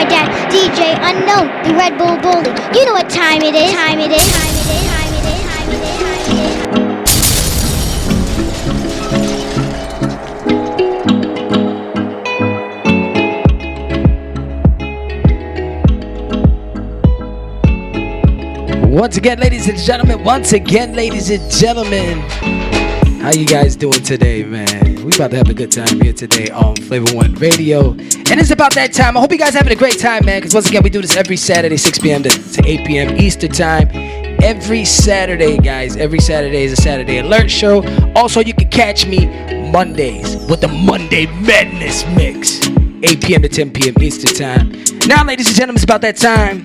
my dad, DJ Unknown, the Red Bull Bully. You know what time it is. Time it is. Time it is. Time it is. Time it is. Time it is. Once again, ladies and gentlemen, how you guys doing today, man? We about to have a good time here today on Flavor One Radio. And it's about that time. I hope you guys having a great time, man, because once again, we do this every Saturday, 6 p.m. to 8 p.m. Eastern Time. Every Saturday, guys. Every Saturday is a Saturday Alert show. Also, you can catch me Mondays with the Monday Madness Mix. 8 p.m. to 10 p.m. Eastern Time. Now, ladies and gentlemen, it's about that time.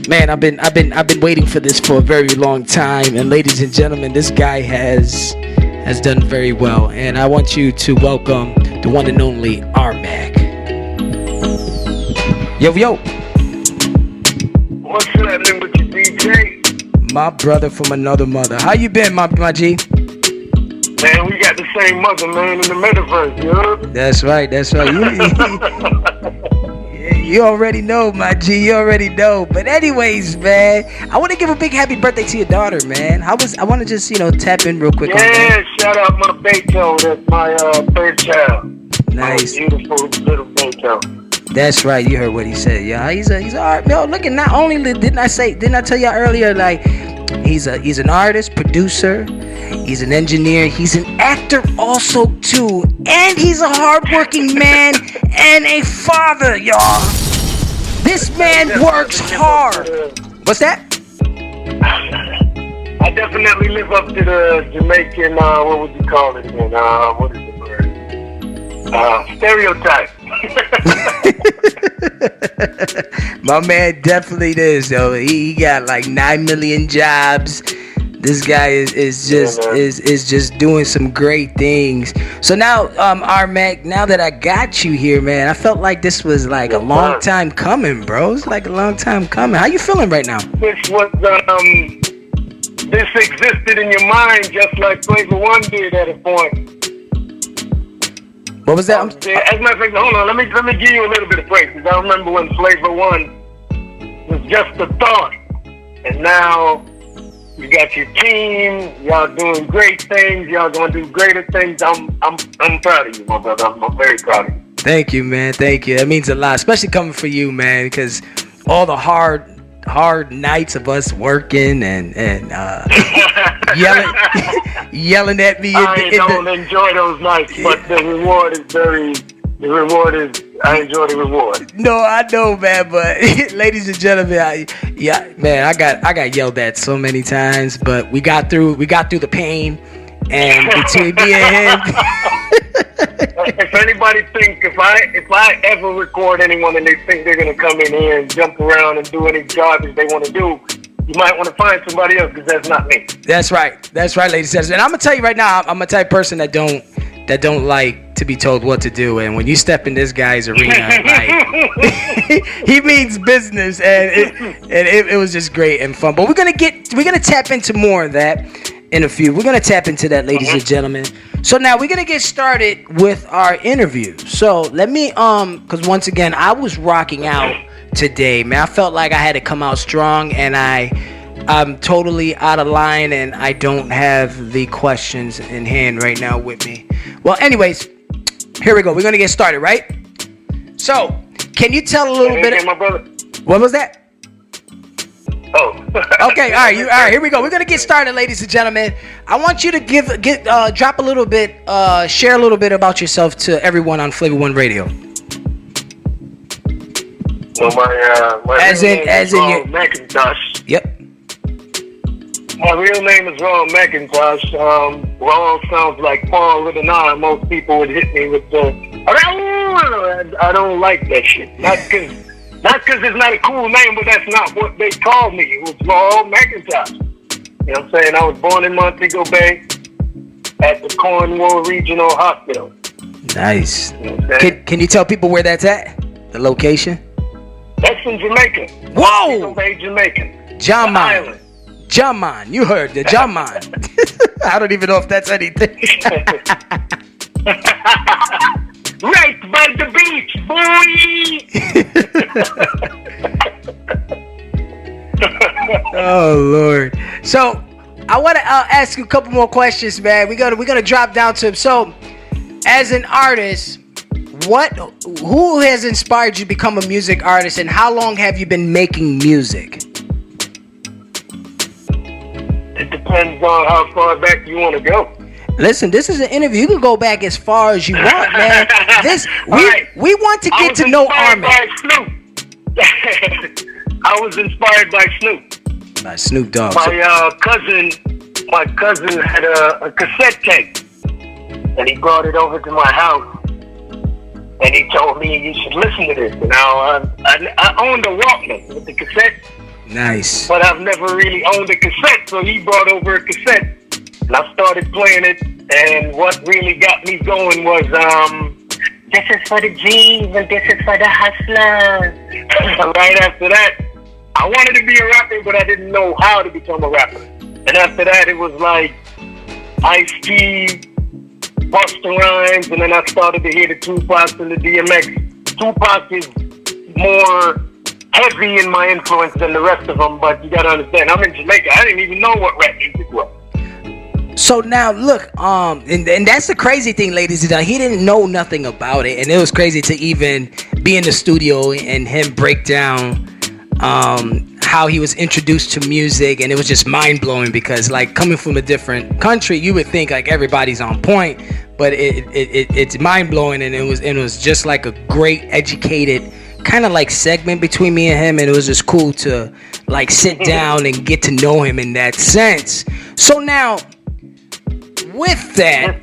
Man, I've been waiting for this for a very long time, and ladies and gentlemen, this guy has done very well, and I want you to welcome the one and only R-Mac. Yo. What's happening with you, DJ? My brother from another mother. How you been, my G? Man, we got the same mother, man, in the metaverse, you know? That's right. You already know, my G. You already know. But anyways, man, I want to give a big happy birthday to your daughter, man. I want to just, tap in real quick. Yeah, shout out my Beto. That's my third child. Nice. My beautiful little Beto. That's right. You heard what he said. Yeah, he's art. No, look at not only didn't I tell y'all earlier, like he's an artist, producer. He's an engineer. He's an actor also too, and he's a hardworking man and a father, y'all. This man works hard. What's that? I definitely live up to the Jamaican. What would you call it again? What is the word? Stereotype. My man definitely is, though. He got like 9 million jobs. This guy is just doing some great things. So now, R-Mac, now that I got you here, man, I felt like this was like a long time coming, bro. It's like a long time coming. How you feeling right now? This existed in your mind just like Flavor One did at a point. What was that? As a matter of fact, hold on, let me give you a little bit of praise, because I remember when Flavor One was just a thought, and now you got your team. Y'all doing great things. Y'all gonna do greater things. I'm proud of you, my brother. I'm very proud of you. Thank you, man. Thank you. That means a lot, especially coming from you, man. Because all the hard nights of us working and yelling at me. I don't enjoy those nights, but the reward is I enjoy the reward. No, I know, man, but ladies and gentlemen, I got yelled at so many times, but we got through the pain, and between me and him. If anybody think if I ever record anyone and they think they're gonna come in here and jump around and do any garbage they want to do, you might want to find somebody else, because that's not me. That's right, ladies and gentlemen. And I'm gonna tell you right now, I'm a type of person that don't like to be told what to do, and when you step in this guy's arena, like, he means business, and it was just great and fun. But we're gonna tap into more of that in a few. We're gonna tap into that, ladies and gentlemen. So now we're gonna get started with our interview. So let me because once again I was rocking out today, man. I felt like I had to come out strong, and I'm totally out of line, and I don't have the questions in hand right now with me. Well, anyways, here we go. We're gonna get started, right? So, can you tell a little bit? My brother. What was that? Oh. Okay, all right. Here we go. We're gonna get started, ladies and gentlemen. I want you to drop a little bit, share a little bit about yourself to everyone on Flavor One Radio. So my as in your Macintosh. Yep. My real name is Ron McIntosh. Ron sounds like Paul with an R. Most people would hit me with the. I don't like that shit. Not because it's not a cool name, but that's not what they called me. It was Ron McIntosh. You know what I'm saying? I was born in Montego Bay at the Cornwall Regional Hospital. Nice. You know can you tell people where that's at? The location? That's in Jamaica. Whoa! Montego Bay, Jamaica. Jamaica. Jaman, you heard the Jaman. I don't even know if that's anything. Right by the beach, boy. ask you a couple more questions, man. We're gonna drop down to so. As an artist, who has inspired you to become a music artist, and how long have you been making music? It depends on how far back you want to go. Listen, this is an interview. You can go back as far as you want, man. We want to get to know our man. I was inspired by Snoop. By Snoop Dogg. My cousin had a cassette tape, and he brought it over to my house, and he told me you should listen to this. Now I owned a Walkman with the cassette. Nice. But I've never really owned a cassette, so he brought over a cassette. And I started playing it, and what really got me going was, this is for the G's and this is for the hustlers. Right after that, I wanted to be a rapper, but I didn't know how to become a rapper. And after that, it was like Ice-T, Busta Rhymes, and then I started to hear the Tupacs and the DMX. Tupac is more heavy in my influence than the rest of them, but you gotta understand, I'm in Jamaica. I didn't even know what rap music was. So now look, and that's the crazy thing, ladies and gentlemen. He didn't know nothing about it, and it was crazy to even be in the studio and him break down how he was introduced to music, and it was just mind blowing because, like, coming from a different country, you would think like everybody's on point, but it's mind blowing, and it was just like a great educated kind of like segment between me and him, and it was just cool to like sit down and get to know him in that sense. So now, with that,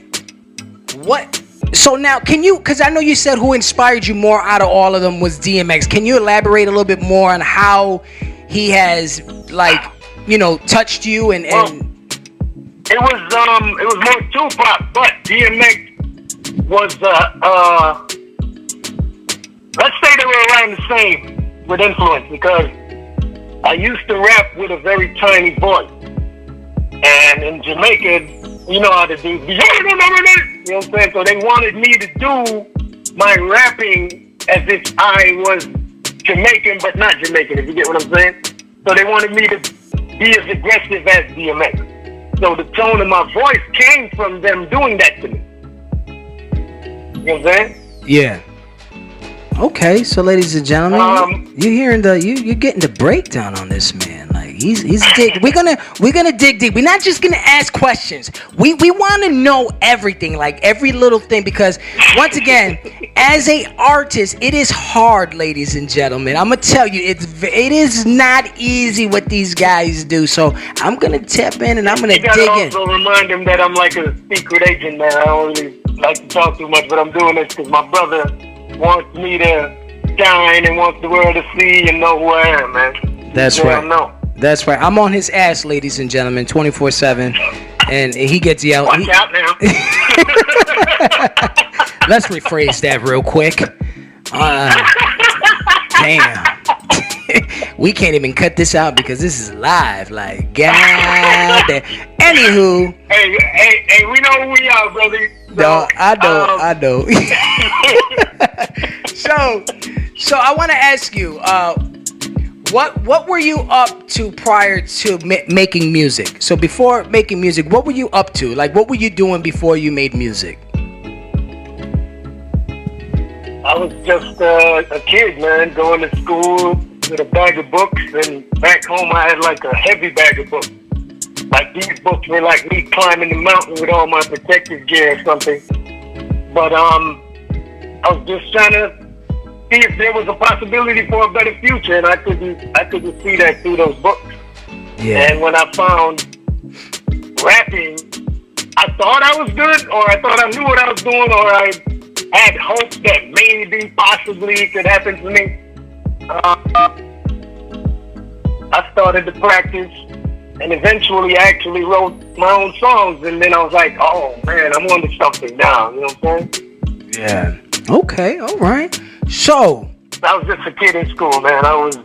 so now can you, because I know you said who inspired you more out of all of them was DMX. Can you elaborate a little bit more on how he has, like, you know, touched you and well, it was more Tupac, but DMX was let's say they were around the same with influence, because I used to rap with a very tiny voice, and in Jamaica, you know how to do, you know what I'm saying? So they wanted me to do my rapping as if I was Jamaican, but not Jamaican, if you get what I'm saying. So they wanted me to be as aggressive as DMX. So the tone of my voice came from them doing that to me. You know what I'm saying? Yeah. Okay, so ladies and gentlemen, you're hearing you're getting the breakdown on this man. Like he's dig. We're gonna dig deep. We're not just gonna ask questions. We want to know everything, like every little thing, because once again, as a artist, it is hard, ladies and gentlemen. I'm gonna tell you, it is not easy what these guys do. So I'm gonna tap in and I'm gonna dig in. Also remind him that I'm like a secret agent, man. I don't really like to talk too much, but I'm doing this because my brother wants me to shine and wants the world to see and know who I am, man. That's right. That's right. I'm on his ass, ladies and gentlemen, 24/7, and he gets yelled. Watch out now. Let's rephrase that real quick. Damn. We can't even cut this out because this is live. Like, God. Anywho. Hey, we know who we are, brother. No, I know. So I want to ask you, what were you up to prior to making music? So before making music, what were you up to? Like, what were you doing before you made music? I was just a kid, man, going to school with a bag of books, and back home I had like a heavy bag of books. Like, these books were like me climbing the mountain with all my protective gear or something. But I was just trying to see if there was a possibility for a better future, and I couldn't see that through those books. Yeah. And when I found rapping, I thought I was good, or I thought I knew what I was doing, or I had hopes that maybe, possibly it could happen to me. I started to practice, and eventually I actually wrote my own songs, and then I was like, oh man, I'm onto something now, you know what I'm saying? Yeah. Okay, all right. So I was just a kid in school, man. I was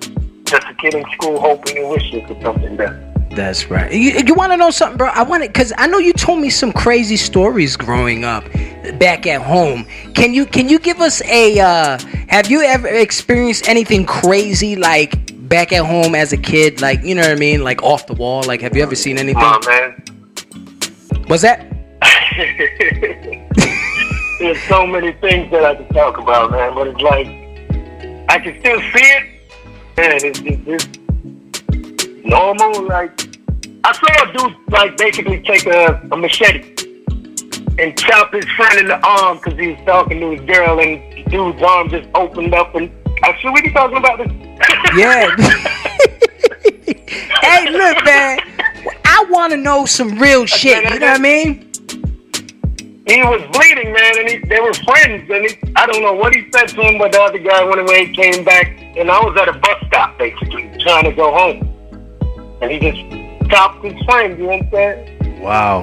just a kid in school hoping and wishing for something better. That's right. You want to know something, bro? Because I know you told me some crazy stories growing up back at home. Can you give us a, have you ever experienced anything crazy, like, back at home as a kid? Like, you know what I mean? Like, off the wall? Like, have you ever seen anything? Nah, man. What's that? There's so many things that I can talk about, man. But it's like I can still see it, man. It's normal. Like I saw a dude like basically take a machete and chop his friend in the arm because he was talking to his girl, and the dude's arm just opened up. And I said, "What are you talking about this?" Yeah. Hey, look, man. I want to know some real shit. You know what I mean? He was bleeding, man, and they were friends. And I don't know what he said to him, but the other guy went away, came back, and I was at a bus stop basically trying to go home, and he just chopped his friend. You know what I'm saying? Wow.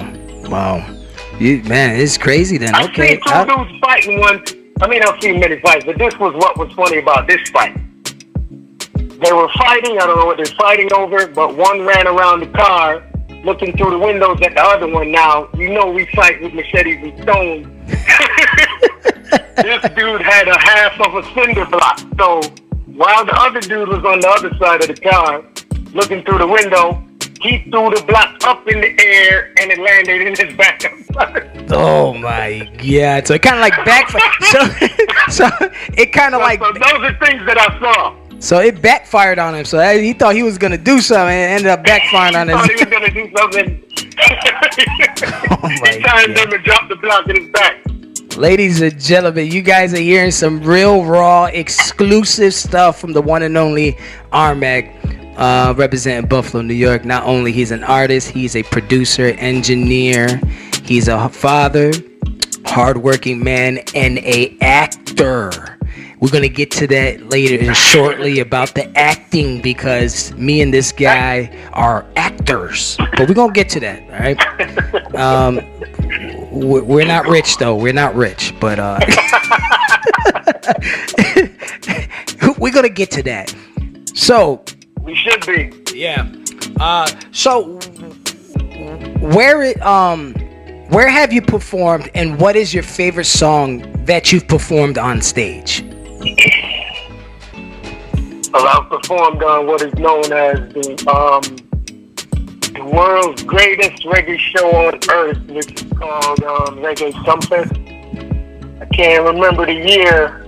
Man, it's crazy then. I've seen two dudes fighting once. I mean, I've seen many fights, but this was what was funny about this fight. They were fighting. I don't know what they're fighting over, but one ran around the car looking through the windows at the other one. Now, you know we fight with machetes and stones. This dude had a half of a cinder block. So while the other dude was on the other side of the car looking through the window, he threw the block up in the air and it landed in his back. Oh my God. So it kind of like backfired. So it kind of like... So those are things that I saw. So it backfired on him. So he thought he was going to do something and it ended up backfiring on him. He thought he was going to do something. He timed him and dropped the block in his back. Ladies and gentlemen, you guys are hearing some real raw, exclusive stuff from the one and only Armac, representing Buffalo, New York. Not only he's an artist, he's a producer, engineer, he's a father, hardworking man, and a actor. We're going to get to that later and shortly about the acting, because me and this guy are actors. But we're going to get to that, all right? We're not rich, though. We're not rich. But we're going to get to that. So... We should be. Yeah. So where have you performed, and what is your favorite song that you've performed on stage? Well, I've performed on what is known as the world's greatest reggae show on earth, which is called Reggae Sumfest. I can't remember the year,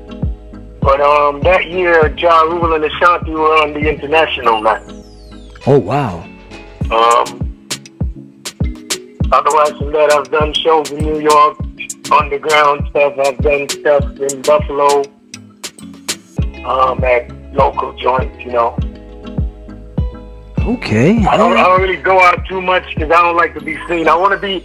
but that year, Ja Rule and Ashanti were on the international night. Oh, wow. Otherwise than that, I've done shows in New York, underground stuff. I've done stuff in Buffalo, at local joints, you know. Okay. I don't really go out too much because I don't like to be seen. I want the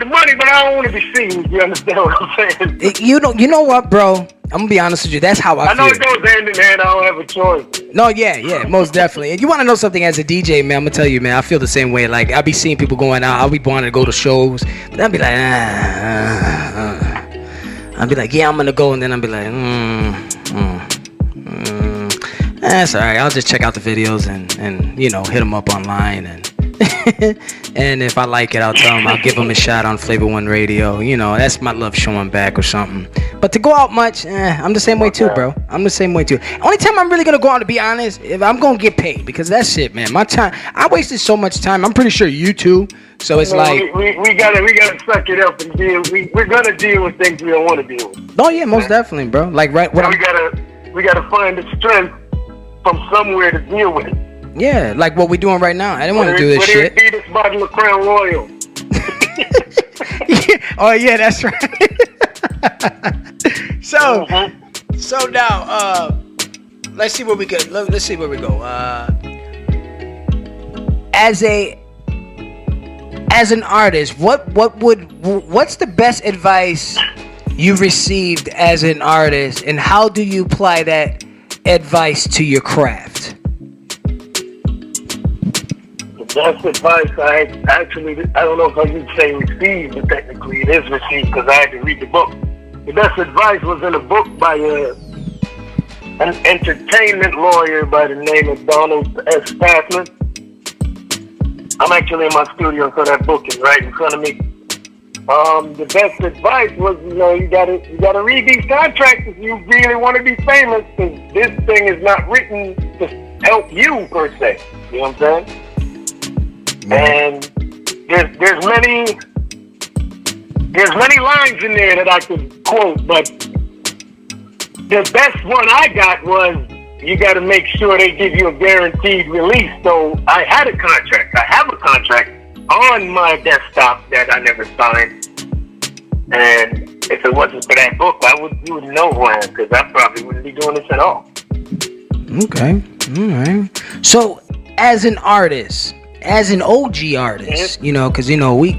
money, but I don't want to be seen. You understand what I'm saying? You know what, bro? I'm gonna be honest with you. That's how I feel. I know it goes hand in hand. I don't have a choice. No, yeah, most definitely. And you want to know something as a DJ, man? I'm gonna tell you, man. I feel the same way. Like, I'll be seeing people going out. I'll be wanting to go to shows, but I'll be like, I'll be like, yeah, I'm gonna go, and then I'll be like, that's all right. I'll just check out the videos and hit them up online, and and if I like it, I'll tell them. I'll give them a shot on Flavor One Radio. That's my love showing back or something. But to go out much, I'm the same way too, bro. I'm the same way too. Only time I'm really gonna go out, to be honest, if I'm gonna get paid, because that's it, man. My time, I wasted so much time. I'm pretty sure you too. So it's like we gotta suck it up and deal. We're gonna deal with things we don't want to deal with. Oh yeah, most definitely, bro. Like we gotta find the strength from somewhere to deal with it. Yeah, like what we're doing right now. I didn't want to do this shit. Be this bottle of Crown Royal. Oh yeah, that's right. So now, let's see where we go. Let's see where we go. As an artist, what's the best advice you received as an artist, and how do you apply that advice to your craft? That's advice I don't know if I should say received, but technically it is received because I had to read the book. The best advice was in a book by an entertainment lawyer by the name of Donald S. Passman. I'm actually in my studio, so that book is right in front of me. The best advice was, you gotta read these contracts if you really want to be famous, because this thing is not written to help you per se. You know what I'm saying? And there's many There's many lines in there that I could quote, but the best one I got was, you got to make sure they give you a guaranteed release. So I had a contract. I have a contract on my desktop that I never signed. And if it wasn't for that book, you would know who I am, because I probably wouldn't be doing this at all. Okay. All right. So, as an artist, as an OG artist, you know, because, you know, we're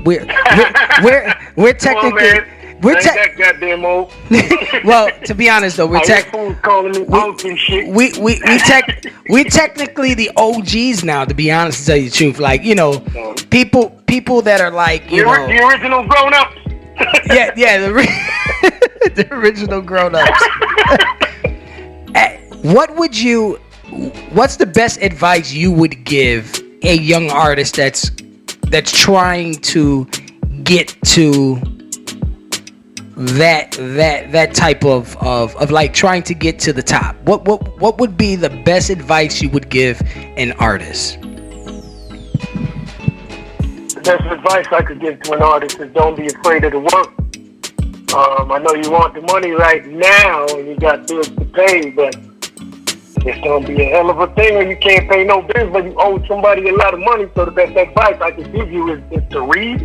technically... We're that goddamn old. Well, to be honest though, we're calling me punk and shit. We're technically the OGs now. To be honest, to tell you the truth, like, you know, people that are like, you know, the original grown ups. yeah, the original grown ups. What's the best advice you would give a young artist that's trying to get to that type of like trying to get to the top? What would be the best advice you would give an artist? The best advice I could give to an artist is, don't be afraid of the work. I know you want the money right now and you got bills to pay, but it's gonna be a hell of a thing when you can't pay no bills, but you owe somebody a lot of money. So the best advice I could give you is to read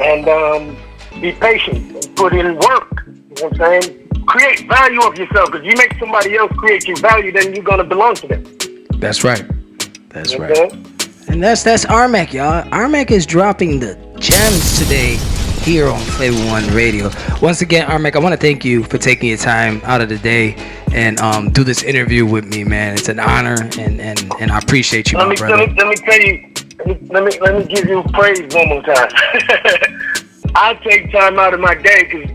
and be patient and put in work. You know what I'm saying? Create value of yourself, because you make somebody else create you value, then you're gonna belong to them. That's right. That's right. And that's Armac, y'all. Armac is dropping the gems today here on Flavor One Radio. Once again, Armac, I want to thank you for taking your time out of the day and do this interview with me, man. It's an honor, and I appreciate you, my brother. Let me tell you. Let me give you praise one more time. I take time out of my day, because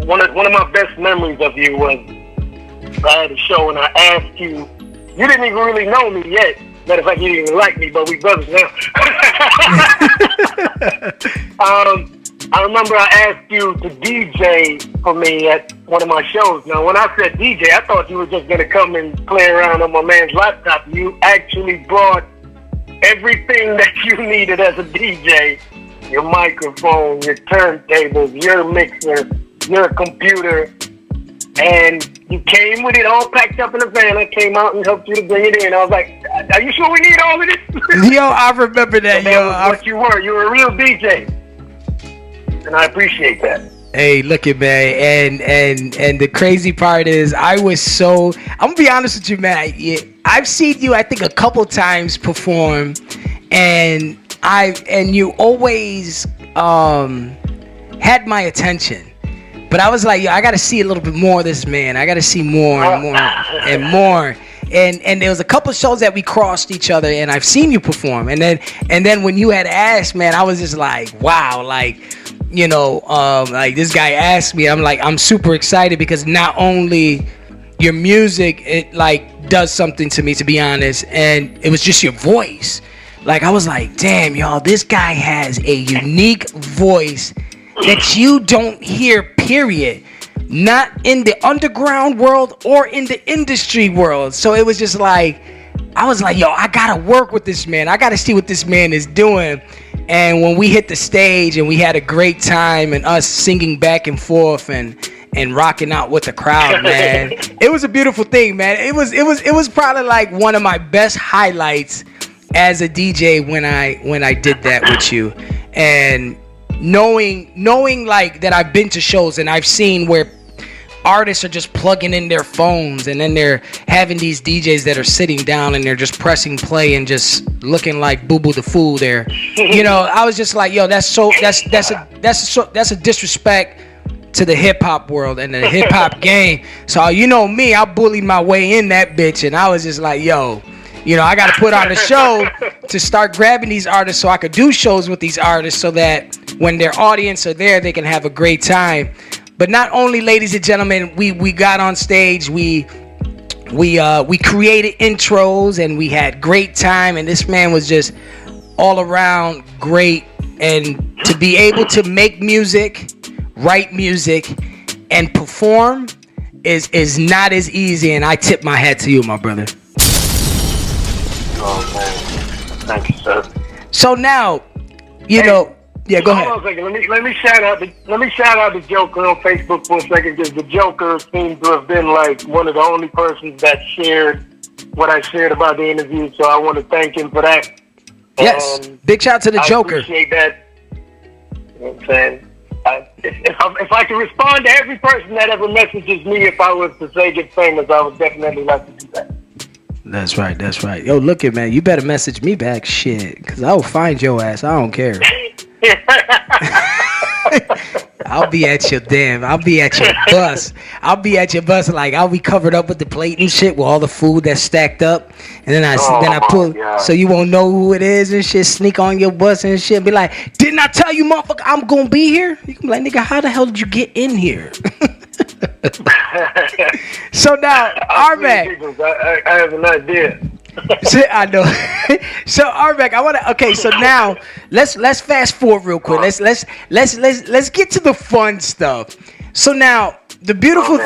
one of my best memories of you was, I had a show and I asked you. You didn't even really know me yet. Matter of fact, you didn't even like me, but we brothers now. I remember I asked you to DJ for me at one of my shows. Now, when I said DJ, I thought you were just going to come and play around on my man's laptop. You actually brought everything that you needed as a DJ. Your microphone, your turntables, your mixer, your computer. And you came with it all packed up in a van. I came out and helped you to bring it in. I was like, are you sure we need all of this? Yo, I remember that, so that was what you were. You were a real DJ. And I appreciate that. Hey, look at man, and the crazy part is, I'm gonna be honest with you, man. I've seen you, I think, a couple times perform, and you always had my attention. But I was like, yo, I gotta see a little bit more of this man. I gotta see more and more and more. And there was a couple shows that we crossed each other, and I've seen you perform. And then when you had asked, man, I was just like, wow, like, you know, like this guy asked me. I'm like, I'm super excited, because not only your music, it like does something to me, to be honest, and it was just your voice. Like, I was like, damn, y'all, this guy has a unique voice that you don't hear, period. Not in the underground world or in the industry world. So it was just like, I was like, yo, I gotta work with this man. I gotta see what this man is doing. And when we hit the stage and we had a great time, and us singing back and forth and rocking out with the crowd, man, it was a beautiful thing, man. It was probably like one of my best highlights as a DJ when I did that with you. And knowing like that, I've been to shows and I've seen where artists are just plugging in their phones, and then they're having these DJs that are sitting down and they're just pressing play and just looking like Boo Boo the Fool there. You know, I was just like, yo, that's a disrespect to the hip hop world and the hip hop game. So, you know me, I bullied my way in that bitch, and I was just like, yo, you know, I got to put on a show to start grabbing these artists so I could do shows with these artists, so that when their audience are there, they can have a great time. But not only, ladies and gentlemen, we got on stage, we created intros, and we had great time, and this man was just all around great. And to be able to make music, write music, and perform is not as easy, and I tip my hat to you, my brother. Oh man, thank you, sir. So now, you know, Yeah, go ahead. Hold on a second. Let me shout out the Joker on Facebook for a second, because the Joker seems to have been like one of the only persons that shared what I shared about the interview. So I want to thank him for that. Yes, big shout out to the Joker. I appreciate that. You know what I'm saying? If I can respond to every person that ever messages me, if I was to say get famous, I would definitely like to do that. That's right. Yo, look it, man. You better message me back, shit, because I will find your ass. I don't care. I'll be at your bus. I'll be at your bus, like I'll be covered up with the plate and shit with all the food that's stacked up, and then I pull, so you won't know who it is and shit. Sneak on your bus and shit. Be like, didn't I tell you, motherfucker, I'm gonna be here? You can be like, nigga, how the hell did you get in here? So now, Armac, I have an idea. I know. So Armac, okay. So now let's fast forward real quick. Let's get to the fun stuff. So now the beautiful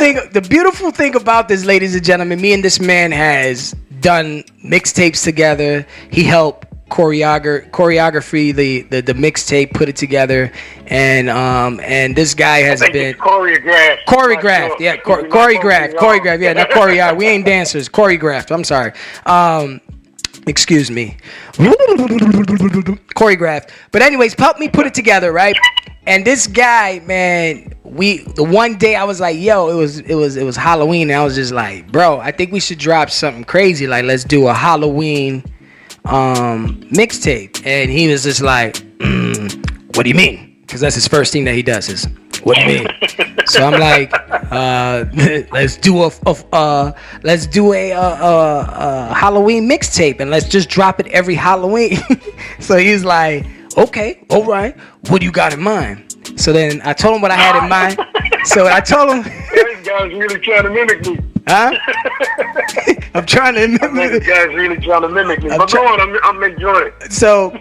thing about this, ladies and gentlemen, me and this man has done mixtapes together. He helped choreography the mixtape, put it together, and this guy has been choreographed. Yeah, choreographed. Yeah, not choreographed. We ain't dancers. Choreographed. I'm sorry. Excuse me. Choreographed. But anyways, help me put it together, right? And this guy, man, the one day I was like, yo, it was Halloween, and I was just like, bro, I think we should drop something crazy. Like, let's do a Halloween mixtape. And he was just like, what do you mean? Because that's his first thing that he does is, what do you mean? So I'm like, let's do a Halloween mixtape, and let's just drop it every Halloween. So he's like, okay, all right, what do you got in mind? So then I told him what I had in mind. So I told him, this guy's really trying to mimic me. Huh? I'm trying to mimic. This guy's really trying to mimic me. But go on, I'm enjoying it. So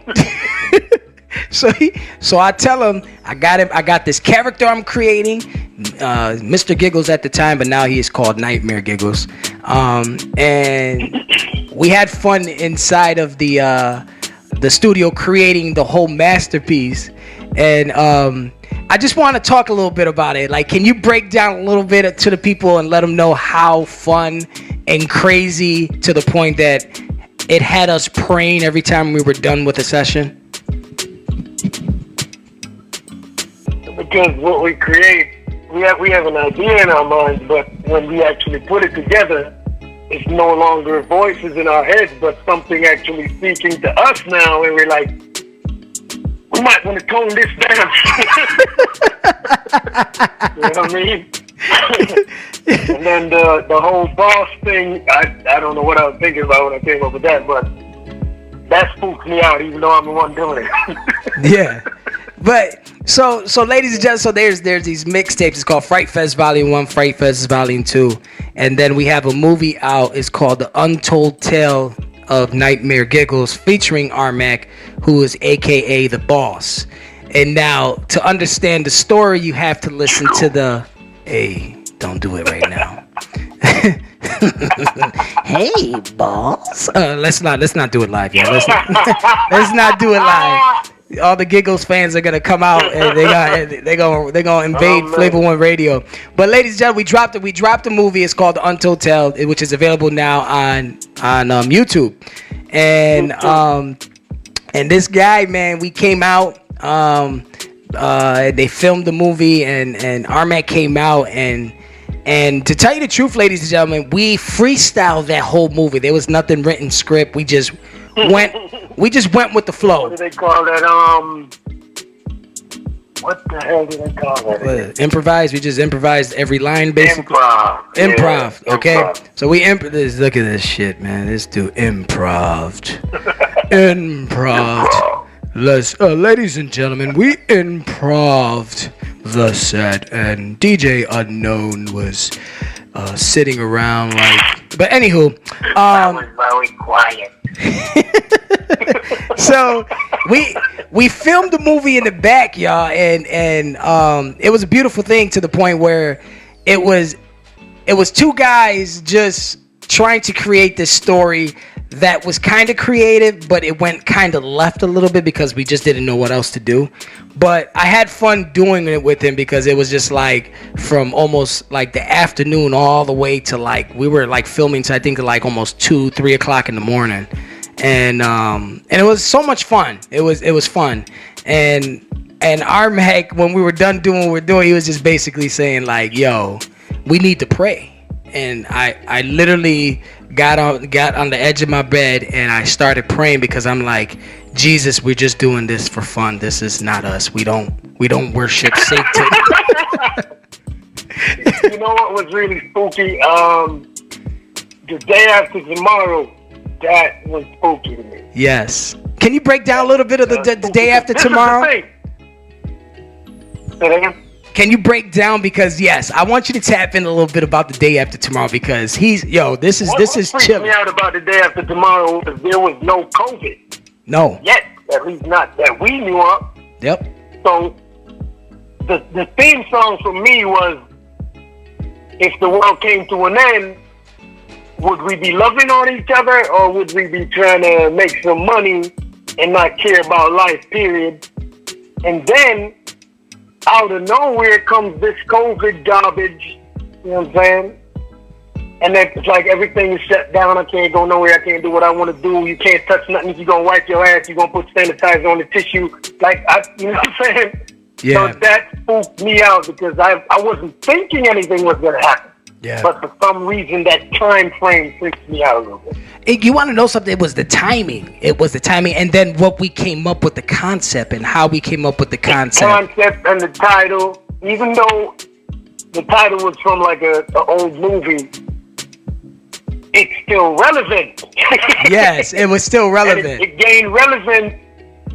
I tell him I got this character I'm creating, Mr. Giggles at the time, but now he is called Nightmare Giggles. And we had fun inside of the studio creating the whole masterpiece. And I just want to talk a little bit about it. Like, can you break down a little bit to the people and let them know how fun and crazy, to the point that it had us praying every time we were done with a session? Because what we create, we have an idea in our minds, but when we actually put it together, it's no longer voices in our heads, but something actually speaking to us now, and we're like, we might want to tone this down. You know what I mean? And then the whole boss thing, I don't know what I was thinking about when I came up with that, but that spooks me out, even though I'm the one doing it. Yeah. But so ladies and gentlemen, so there's these mixtapes. It's called Fright Fest Volume 1, Fright Fest Volume 2, and then we have a movie out. It's called The Untold Tale of Nightmare Giggles, featuring Armac, who is AKA the boss. And now, to understand the story, you have to listen to the. Hey, don't do it right now. Hey, boss. Let's not do it live, y'all. Let's not do it live. All the Giggles fans are gonna come out and they're gonna invade Flavor One Radio. But ladies and gentlemen, we dropped the movie. It's called The Untold Tale, which is available now on YouTube. And this guy, man, we came out. They filmed the movie, and Armac came out, and to tell you the truth, ladies and gentlemen, we freestyled that whole movie. There was nothing written script. We just went with the flow. What do they call that? What the hell do they call that? Improvise. We just improvised every line, basically. Improv. Yeah, Okay. improv. So we look at this shit, man. This dude improved. Improv. Ladies and gentlemen, we improved the set, and DJ Unknown was sitting around like. But anywho, I was very quiet. So we filmed the movie in the back, y'all, and it was a beautiful thing, to the point where it was two guys just trying to create this story that was kind of creative, but it went kind of left a little bit because we just didn't know what else to do. But I had fun doing it with him because it was just like from almost like the afternoon all the way to like we were like filming to I think like almost 2-3 o'clock in the morning, and it was so much fun. It was fun, and Armac, when we were done doing what we were doing, he was just basically saying like, "Yo, we need to pray." And I literally got on the edge of my bed and I started praying because I'm like, Jesus, we're just doing this for fun. This is not us. We don't worship Satan. You know what was really spooky? The day after tomorrow, that was spooky to me. Yes. Can you break down a little bit of the day after tomorrow? Say that again? Can you break down, because yes, I want you to tap in a little bit about the day after tomorrow because this is freaked chilling. me out about the day after tomorrow is there was no COVID. No. Yet, at least not that we knew of. Yep. So the theme song for me was, if the world came to an end, would we be loving on each other or would we be trying to make some money and not care about life, period? And then out of nowhere comes this COVID garbage, you know what I'm saying? And then it's like everything is shut down. I can't go nowhere. I can't do what I want to do. You can't touch nothing. If you're going to wipe your ass, you're going to put sanitizer on the tissue. You know what I'm saying? Yeah. So that spooked me out because I wasn't thinking anything was going to happen. Yeah. But for some reason, that time frame freaks me out a little bit. You want to know something? It was the timing. And then what we came up with the concept and how we came up with the concept. The concept and the title, even though the title was from like an old movie, it's still relevant. Yes, it was still relevant. It gained relevance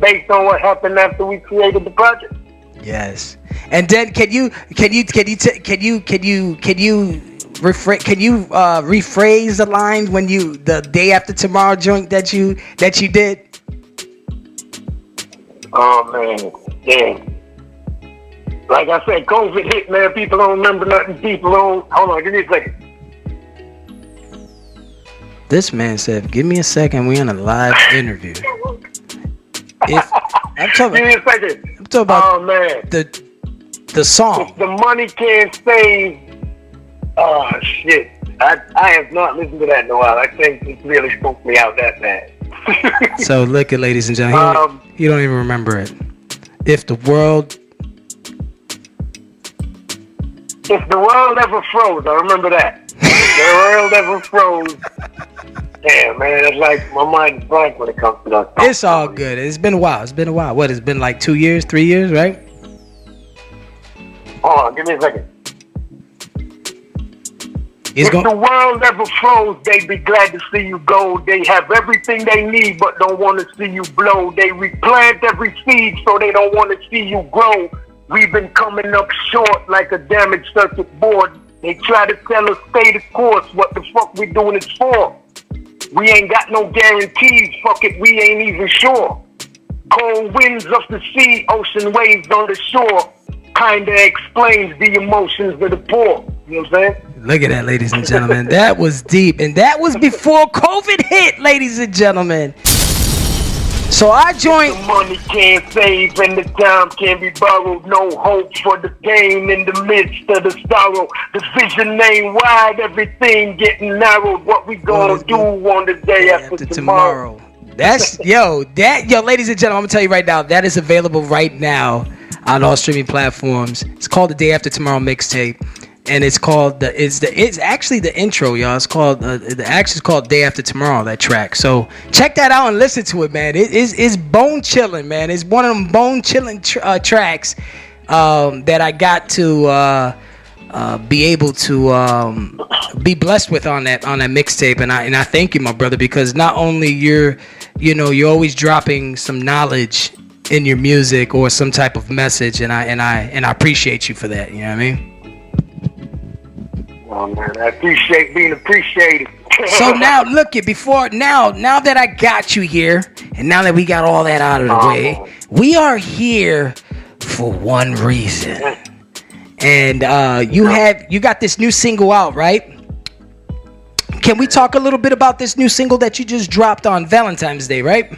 based on what happened after we created the project. Yes. And then can you rephrase the lines when the day after tomorrow joint that you did? Oh man, damn. Like I said, COVID hit, man. People don't remember nothing. Hold on, give me a second. This man said, "Give me a second. We're in a live interview." I'm talking about oh man, the song. If the money can't save. Oh shit! I have not listened to that in a while. I think it really spooked me out that bad. So look at, ladies and gentlemen, you don't even remember it. If the world ever froze, I remember that. If the world ever froze. Damn, man, it's like my mind is blank when it comes to that. It's all good. It's been a while. What? It's been like 2 years, 3 years, right? Hold on, give me a second. If the world ever froze, they'd be glad to see you go. They have everything they need, but don't want to see you blow. They replant every seed, so they don't want to see you grow. We've been coming up short like a damaged circuit board. They try to tell us stay the course. What the fuck we doing it for? We ain't got no guarantees. Fuck it, we ain't even sure. Cold winds of the sea, ocean waves on the shore. Kinda explains the emotions of the poor. You know what I'm saying? Look at that, ladies and gentlemen. That was deep. And that was before COVID hit, ladies and gentlemen. So I joined. The money can't save and the time can't be borrowed. No hope for the pain in the midst of the sorrow. The vision ain't wide, everything getting narrowed. What we gonna do on the day after tomorrow? That's ladies and gentlemen, I'm gonna tell you right now, that is available right now on all streaming platforms. It's called the Day After Tomorrow Mixtape. And it's actually the intro, y'all. It's called it's called Day After Tomorrow, that track. So check that out and listen to it, man. It's bone chilling, man. It's one of them bone chilling tracks that I got to be able to be blessed with on that mixtape. And I thank you, my brother, because not only you're always dropping some knowledge in your music or some type of message, and I appreciate you for that. You know what I mean? Oh man, I appreciate being appreciated. So now look at now that I got you here, and now that we got all that out of the way, we are here for one reason. And you got this new single out, right? can we talk a little bit about this new single that you just dropped on Valentine's Day, right?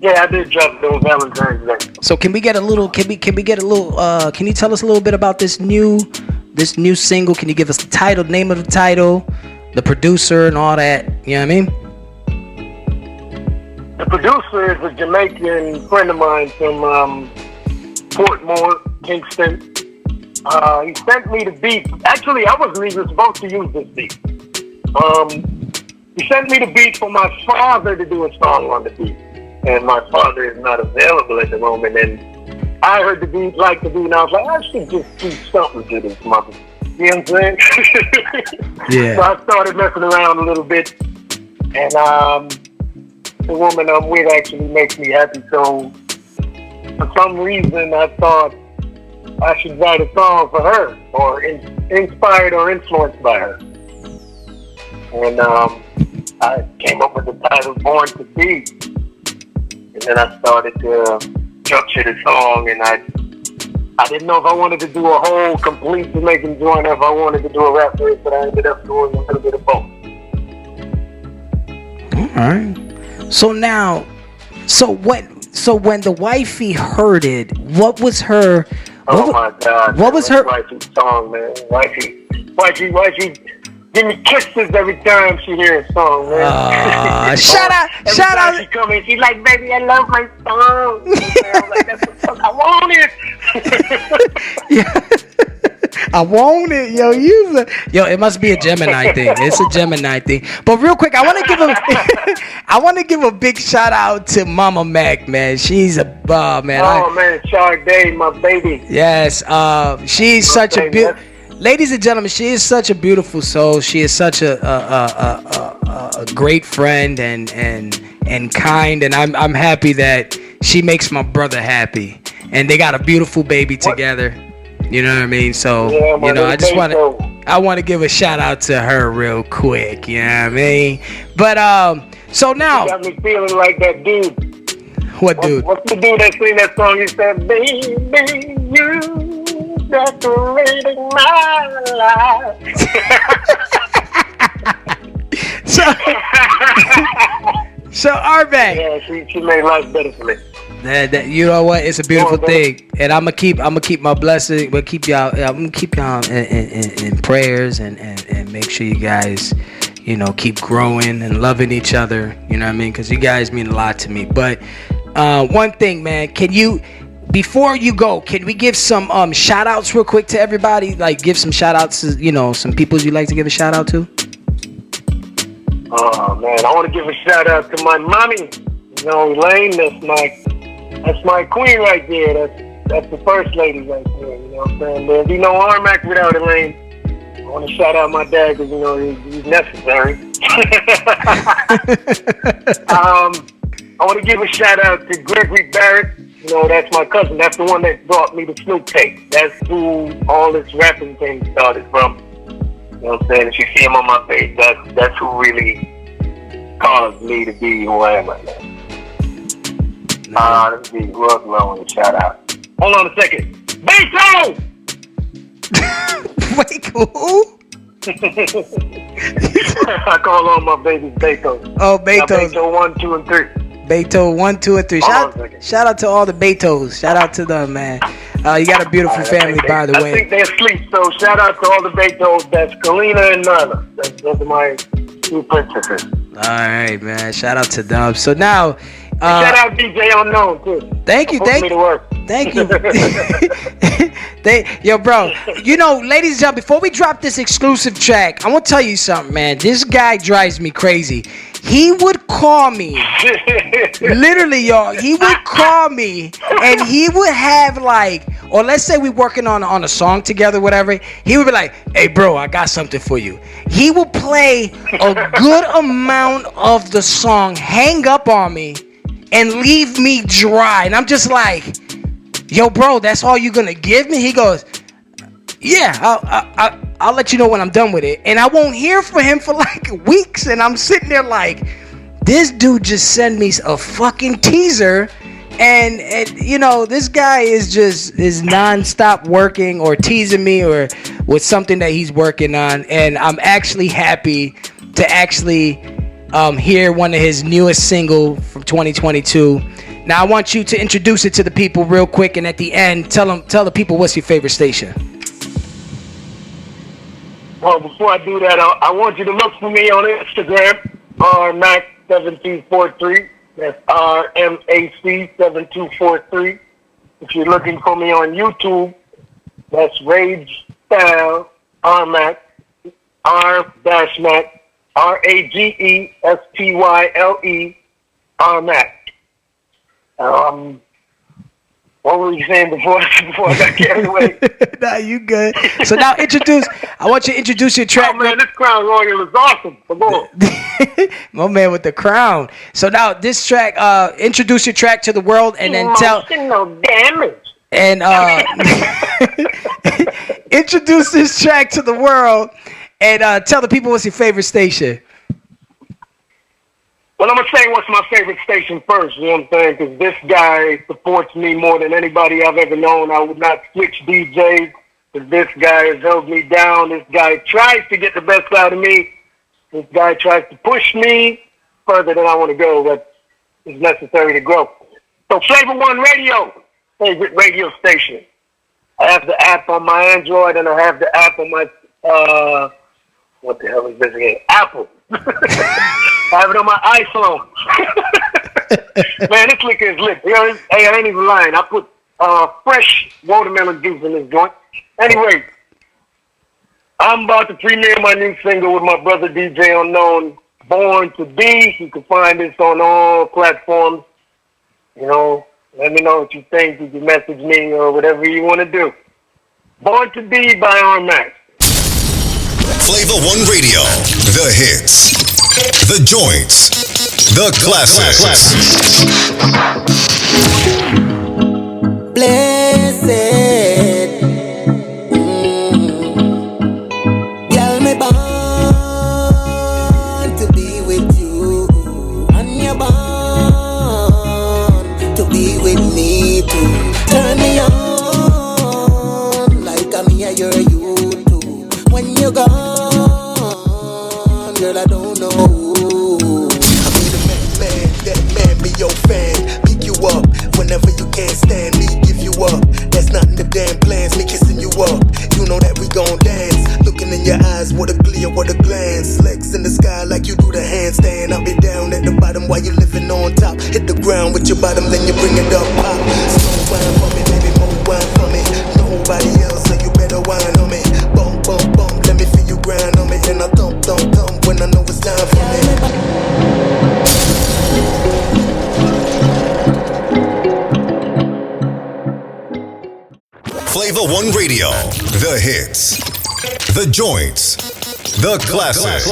Yeah, I did drop it on Valentine's Day. So can we get a little? Can you tell us a little bit about this new single? Can you give us the title, name of the title, the producer, and all that? You know what I mean? The producer is a Jamaican friend of mine from Portmore, Kingston. He sent me the beat. Actually, I wasn't even supposed to use this beat. He sent me the beat for my father to do a song on the beat. And my father is not available at the moment. And I heard the beat, liked the beat, and I was like, I should just do something to this mother. You know what I'm saying? Yeah. So I started messing around a little bit. And the woman I'm with actually makes me happy. So for some reason, I thought I should write a song for her, or inspired or influenced by her. And I came up with the title Born to Be. And then I started to structure the song, and I didn't know if I wanted to do a whole complete Jamaican joint or if I wanted to do a rap verse, but I ended up doing a little bit of both. Alright. So when the wifey heard it, what was her... Oh my God. What was her... Wifey's song, man. Wifey. Give me kisses every time she hears a song, man. Shout out! She come in, she's like, baby, I love my song. I'm like, that's the fuck I want it. Yeah. I want it, yo. It must be a Gemini thing. It's a Gemini thing. But real quick, I want to give a big shout out to Mama Mac, man. She's a man. Man, Sade, my baby. Yes, she's such a beautiful. Ladies and gentlemen, she is such a beautiful soul. She is such a great friend and kind, and I'm happy that she makes my brother happy, and they got a beautiful baby together. You know what I mean? So yeah, I want to give a shout out to her real quick. You know what I mean? But so now, you got me feeling like that dude. What dude? What's the dude that sing that song? He said, "Baby, you decorating my life." so Arbeck. Yeah, she made life better for me. That you know what? It's a beautiful thing, and I'm gonna keep my blessing. I'm gonna keep y'all in prayers and make sure you guys, keep growing and loving each other. You know what I mean? Because you guys mean a lot to me. But one thing, man, before you go, can we give some shout outs real quick to everybody? Like, give some shout outs to, some people you'd like to give a shout out to? Oh, man, I want to give a shout out to my mommy. Elaine, that's my queen right there. That's the first lady right there. You know what I'm saying? There'd be no Armac without Elaine. I want to shout out my dad because, he's necessary. I want to give a shout out to Gregory Barrett. That's my cousin. That's the one that brought me the Snoop tape. That's who all this rapping thing started from. You know what I'm saying? If you see him on my page, that's who really caused me to be who I am right now. Let's see. Who else do I want to shout out? Hold on a second. Beto! Wait, who? I call all my babies Beto. Oh, Beto. Beto 1, 2, and 3. Beto 1, 2, and 3. Shout out to all the Betos. Shout out to them, man. You got a beautiful family, by the way. I think they're asleep, so shout out to all the Betos. That's Kalina and Nana. Those are my two princesses. All right, man. Shout out to them. So now, shout out DJ Unknown too. Thank you. Put me to work. Thank you. Yo, bro. Ladies and gentlemen, before we drop this exclusive track, I want to tell you something, man. This guy drives me crazy. He would call me, literally, y'all. He would call me, and he would have or let's say we working on a song together, whatever. He would be like, "Hey, bro, I got something for you." He would play a good amount of the song, hang up on me, and leave me dry. And I'm just like, "Yo, bro, that's all you gonna give me?" He goes, "Yeah, I'll let you know when I'm done with it." And I won't hear from him for weeks. And I'm sitting there like, this dude just sent me a fucking teaser And you know, this guy is nonstop working or teasing me or with something that he's working on, and I'm actually happy to actually hear one of his newest single from 2022. Now I want you to introduce it to the people real quick, and at the end, tell the people what's your favorite station. Well, before I do that, I want you to look for me on Instagram, rmac7243. That's RMAC7243. If you're looking for me on YouTube, that's Rage Style RMac, R-Mac, RAGESTYLE RMac. What were you saying before I got carried away? Nah, you good. So now I want you to introduce your track. Oh man, this Crown Royal is awesome. Come on. My man with the crown. So now this track, introduce your track to the world and then tell. No damage. And introduce this track to the world and tell the people what's your favorite station. Well, I'm going to say what's my favorite station first, you know what I'm saying? Because this guy supports me more than anybody I've ever known. I would not switch DJs because this guy has held me down. This guy tries to get the best out of me. This guy tries to push me further than I want to go. That is necessary to grow. So Flavor One Radio, favorite radio station. I have the app on my Android and I have the app on my, what the hell is this again? Apple. I have it on my iPhone. Man, this liquor is lit. Hey, I ain't even lying. I put fresh watermelon juice in this joint. Anyway, I'm about to premiere my new single with my brother DJ Unknown, Born to Be. You can find this on all platforms. You know, let me know what you think. You can message me or whatever you want to do. Born to Be by RMac. Flavor One Radio, the hits, the joints, the classics. Blessed, girl, me born to be with you, and you're born to be with me too. Turn me on like I'm here, you're you too. When you're gone, girl, I don't know. I made a man, that man be your fan. Pick you up whenever you can't stand me, give you up. That's not in the damn plans, me kissing you up. You know that we gon' dance. Looking in your eyes, what a glare, what a glance. Legs in the sky like you do the handstand. I'll be down at the bottom while you living on top. Hit the ground with your bottom, then you bring it up, pop. Slow wine for me, baby, more wine for me. Nobody else, so you better wine on me. Bump, bump, bump, let me feel you grind on me. And I thump, thump, thump when I know it's time for me. Flavor One Radio, the hits, the joints, the classics.